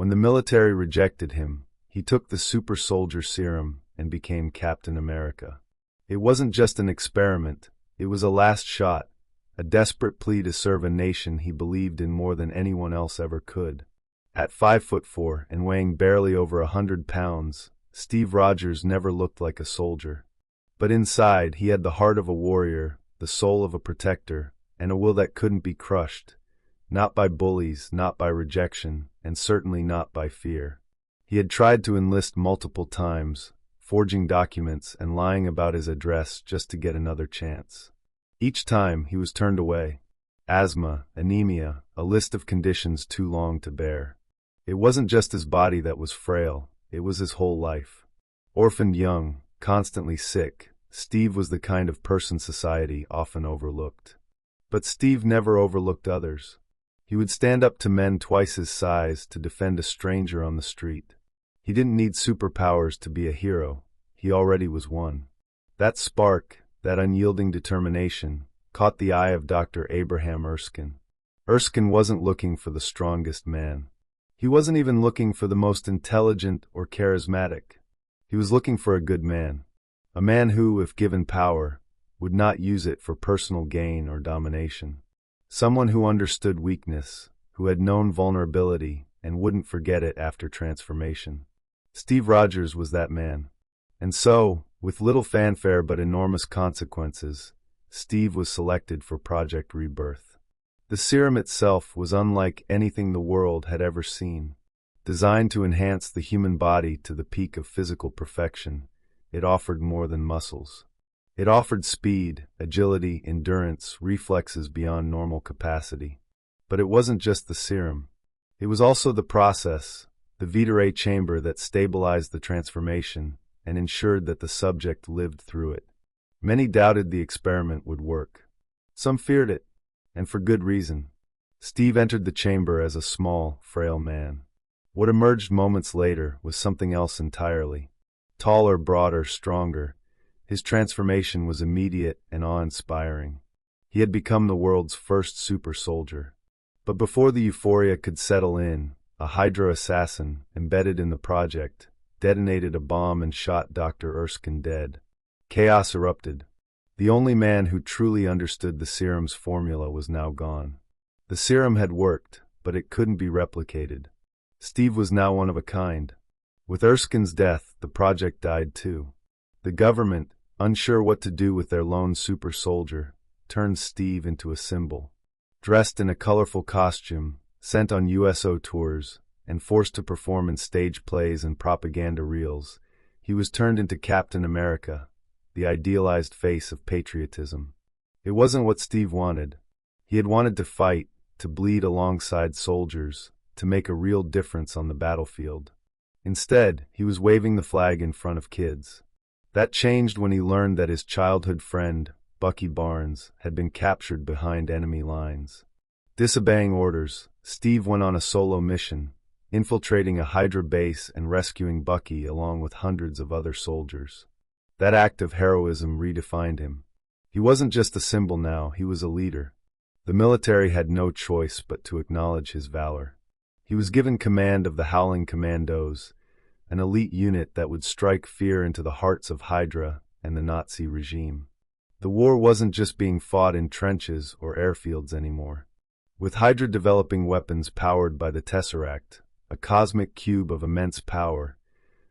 When the military rejected him, he took the super soldier serum and became Captain America. It wasn't just an experiment, it was a last shot, a desperate plea to serve a nation he believed in more than anyone else ever could. At 5'4" and weighing barely over 100 pounds, Steve Rogers never looked like a soldier. But inside, he had the heart of a warrior, the soul of a protector, and a will that couldn't be crushed. Not by bullies, not by rejection, and certainly not by fear. He had tried to enlist multiple times, forging documents and lying about his address just to get another chance. Each time, he was turned away. Asthma, anemia, a list of conditions too long to bear. It wasn't just his body that was frail, it was his whole life. Orphaned young, constantly sick, Steve was the kind of person society often overlooked. But Steve never overlooked others. He would stand up to men twice his size to defend a stranger on the street. He didn't need superpowers to be a hero, he already was one. That spark, that unyielding determination, caught the eye of Dr. Abraham Erskine. Erskine wasn't looking for the strongest man. He wasn't even looking for the most intelligent or charismatic. He was looking for a good man. A man who, if given power, would not use it for personal gain or domination. Someone who understood weakness, who had known vulnerability, and wouldn't forget it after transformation. Steve Rogers was that man. And so, with little fanfare but enormous consequences, Steve was selected for Project Rebirth. The serum itself was unlike anything the world had ever seen. Designed to enhance the human body to the peak of physical perfection, it offered more than muscles. It offered speed, agility, endurance, reflexes beyond normal capacity. But it wasn't just the serum. It was also the process, the Vita-Ray chamber that stabilized the transformation and ensured that the subject lived through it. Many doubted the experiment would work. Some feared it, and for good reason. Steve entered the chamber as a small, frail man. What emerged moments later was something else entirely. Taller, broader, stronger, his transformation was immediate and awe-inspiring. He had become the world's first super soldier. But before the euphoria could settle in, a Hydra assassin, embedded in the project, detonated a bomb and shot Dr. Erskine dead. Chaos erupted. The only man who truly understood the serum's formula was now gone. The serum had worked, but it couldn't be replicated. Steve was now one of a kind. With Erskine's death, the project died too. The government, unsure what to do with their lone super soldier, turned Steve into a symbol. Dressed in a colorful costume, sent on USO tours, and forced to perform in stage plays and propaganda reels, he was turned into Captain America, the idealized face of patriotism. It wasn't what Steve wanted. He had wanted to fight, to bleed alongside soldiers, to make a real difference on the battlefield. Instead, he was waving the flag in front of kids. That changed when he learned that his childhood friend, Bucky Barnes, had been captured behind enemy lines. Disobeying orders, Steve went on a solo mission, infiltrating a Hydra base and rescuing Bucky along with hundreds of other soldiers. That act of heroism redefined him. He wasn't just a symbol now, he was a leader. The military had no choice but to acknowledge his valor. He was given command of the Howling Commandos, an elite unit that would strike fear into the hearts of Hydra and the Nazi regime. The war wasn't just being fought in trenches or airfields anymore. With Hydra developing weapons powered by the Tesseract, a cosmic cube of immense power,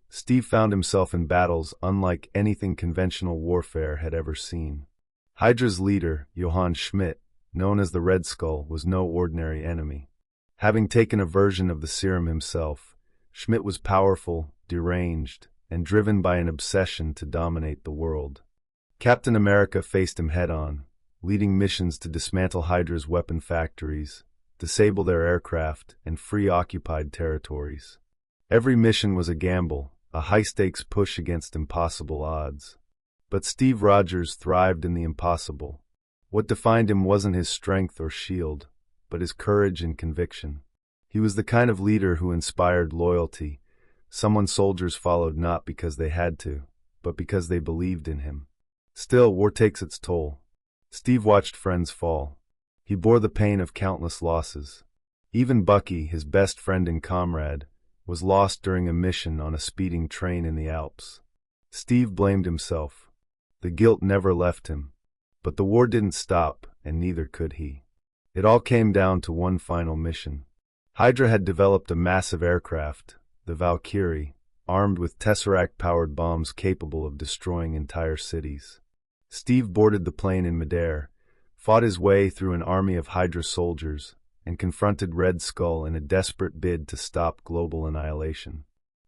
Steve found himself in battles unlike anything conventional warfare had ever seen. Hydra's leader, Johann Schmidt, known as the Red Skull, was no ordinary enemy. Having taken a version of the serum himself, Schmidt was powerful, deranged, and driven by an obsession to dominate the world. Captain America faced him head-on, leading missions to dismantle Hydra's weapon factories, disable their aircraft, and free occupied territories. Every mission was a gamble, a high-stakes push against impossible odds. But Steve Rogers thrived in the impossible. What defined him wasn't his strength or shield, but his courage and conviction. He was the kind of leader who inspired loyalty, someone soldiers followed not because they had to, but because they believed in him. Still, war takes its toll. Steve watched friends fall. He bore the pain of countless losses. Even Bucky, his best friend and comrade, was lost during a mission on a speeding train in the Alps. Steve blamed himself. The guilt never left him. But the war didn't stop, and neither could he. It all came down to one final mission. Hydra had developed a massive aircraft, the Valkyrie, armed with Tesseract-powered bombs capable of destroying entire cities. Steve boarded the plane in midair, fought his way through an army of Hydra soldiers, and confronted Red Skull in a desperate bid to stop global annihilation.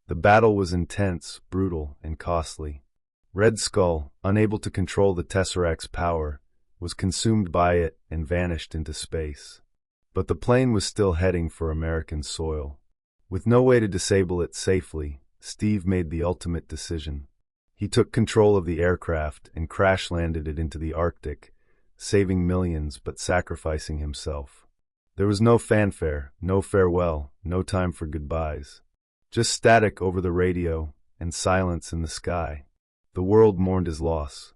The battle was intense, brutal, and costly. Red Skull, unable to control the Tesseract's power, was consumed by it and vanished into space. But the plane was still heading for American soil. With no way to disable it safely, Steve made the ultimate decision. He took control of the aircraft and crash-landed it into the Arctic, saving millions but sacrificing himself. There was no fanfare, no farewell, no time for goodbyes. Just static over the radio and silence in the sky. The world mourned his loss.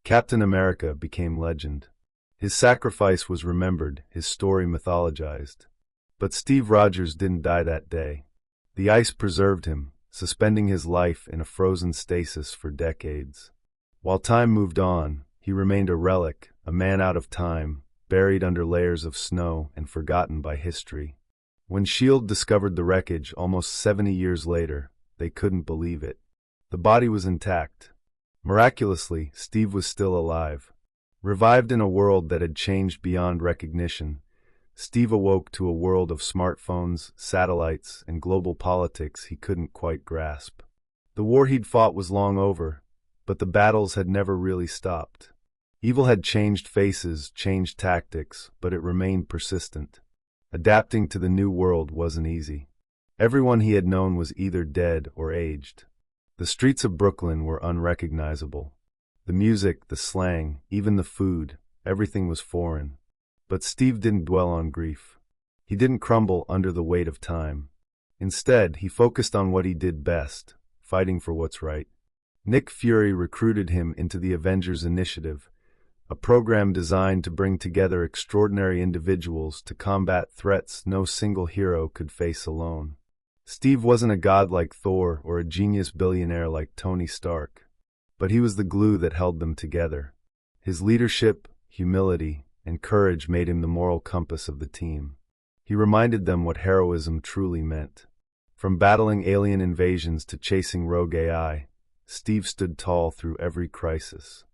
Captain America became legend. His sacrifice was remembered, his story mythologized. But Steve Rogers didn't die that day. The ice preserved him, suspending his life in a frozen stasis for decades. While time moved on, he remained a relic, a man out of time, buried under layers of snow and forgotten by history. When S.H.I.E.L.D. discovered the wreckage almost 70 years later, they couldn't believe it. The body was intact. Miraculously, Steve was still alive. Revived in a world that had changed beyond recognition, Steve awoke to a world of smartphones, satellites, and global politics he couldn't quite grasp. The war he'd fought was long over, but the battles had never really stopped. Evil had changed faces, changed tactics, but it remained persistent. Adapting to the new world wasn't easy. Everyone he had known was either dead or aged. The streets of Brooklyn were unrecognizable. The music, the slang, even the food, everything was foreign. But Steve didn't dwell on grief. He didn't crumble under the weight of time. Instead, he focused on what he did best, fighting for what's right. Nick Fury recruited him into the Avengers Initiative, a program designed to bring together extraordinary individuals to combat threats no single hero could face alone. Steve wasn't a god like Thor or a genius billionaire like Tony Stark, but he was the glue that held them together. His leadership, humility, and courage made him the moral compass of the team. He reminded them what heroism truly meant. From battling alien invasions to chasing rogue AI, Steve stood tall through every crisis.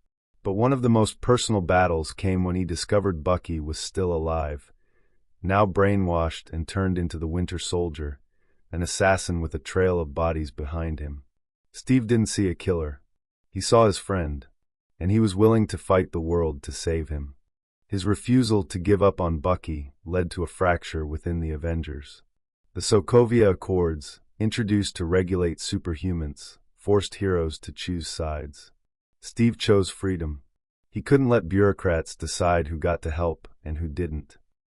But one of the most personal battles came when he discovered Bucky was still alive, now brainwashed and turned into the Winter Soldier, an assassin with a trail of bodies behind him. Steve didn't see a killer. He saw his friend, and he was willing to fight the world to save him. His refusal to give up on Bucky led to a fracture within the Avengers. The Sokovia Accords, introduced to regulate superhumans, forced heroes to choose sides. Steve chose freedom. He couldn't let bureaucrats decide who got to help and who didn't.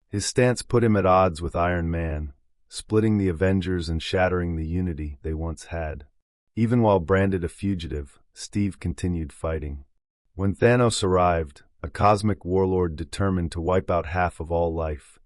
His stance put him at odds with Iron Man, splitting the Avengers and shattering the unity they once had. Even while branded a fugitive, Steve continued fighting. When Thanos arrived, a cosmic warlord determined to wipe out half of all life,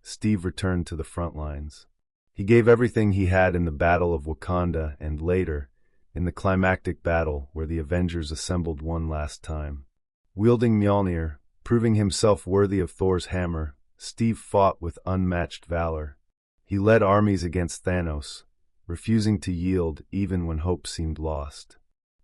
Steve returned to the front lines. He gave everything he had in the Battle of Wakanda and later, in the climactic battle where the Avengers assembled one last time. Wielding Mjolnir, proving himself worthy of Thor's hammer, Steve fought with unmatched valor. He led armies against Thanos, refusing to yield even when hope seemed lost.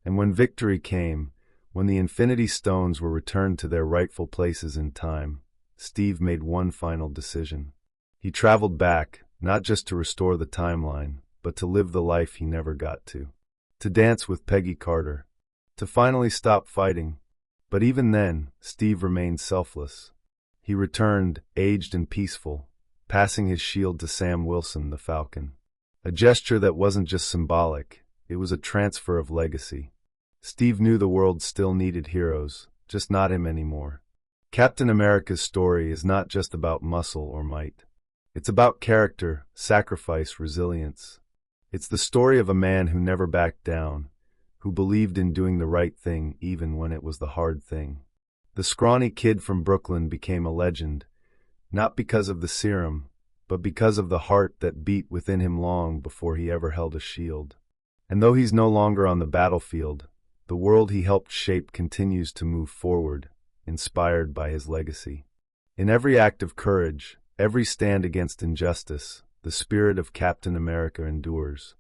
And when victory came, when the Infinity Stones were returned to their rightful places in time, Steve made one final decision. He traveled back, not just to restore the timeline, but to live the life he never got to dance with Peggy Carter, to finally stop fighting. But even then, Steve remained selfless. He returned, aged and peaceful, passing his shield to Sam Wilson, the Falcon. A gesture that wasn't just symbolic, it was a transfer of legacy. Steve knew the world still needed heroes, just not him anymore. Captain America's story is not just about muscle or might. It's about character, sacrifice, resilience. It's the story of a man who never backed down, who believed in doing the right thing even when it was the hard thing. The scrawny kid from Brooklyn became a legend, not because of the serum, but because of the heart that beat within him long before he ever held a shield. And though he's no longer on the battlefield, the world he helped shape continues to move forward, inspired by his legacy. In every act of courage, every stand against injustice, the spirit of Captain America endures.